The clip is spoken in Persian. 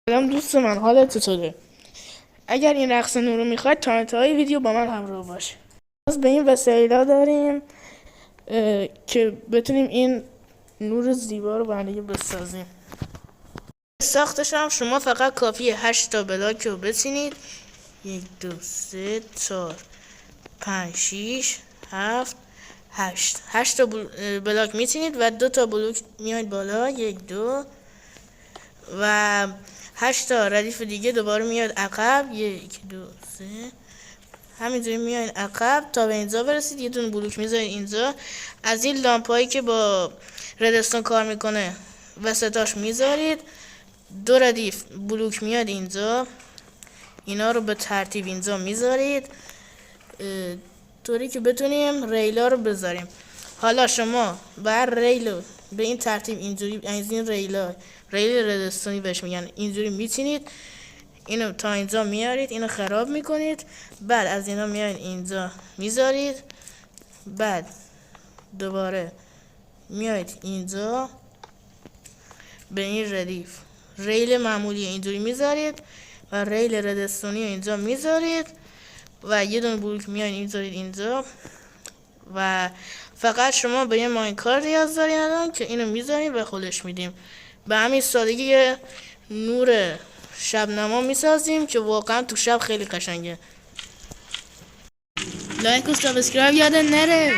سلام دوست من، حالت چطوره؟ اگر این رقص نور رو میخواید تا انتهای ویدیو با من همراه باش. باز به این وسایل داریم که بتونیم این نور زیبا رو با هم دیگه بسازیم. ساختش هم شما فقط کافیه 8 تا بلاک رو بچینید. 1 2 3 4 5 6 7 8 تا بلاک میچینید و 2 تا بلاک میاید بالا. 1 2 و 8 تا ردیف دیگه دوباره میاد عقب. 1 2 3 همینجوری میاید عقب تا به اینجا برسید. یه دونه بلوک میذارید اینجا. از این لامپایی که با ردستون کار میکنه وسطاش میذارید. 2 ردیف بلوک میاد اینجا، اینا رو به ترتیب اینجا میذارید طوری که بتونیم ریلا رو بذاریم. حالا شما بر ریل به این ترتیب اینجوری از این ریل ردستونی بهش میگن، اینجوری میچینید. اینو تا اینجا میارید، اینو خراب میکنید. بعد از اینا میارید اینجا میذارید. بعد دوباره میارید اینجا به این ردیف ریل معمولی اینجوری میذارید و ریل ردستونی اینجا میذارید و یه دونه بلوک میارید میذارید اینجا. و فقط شما به یه ماینکارت نیاز دارین الان که اینو میذاریم و خودش میدیم. به همین سادگی نور شبنما میسازیم که واقعا تو شب خیلی قشنگه. لایک و سابسکرایب یادت نره.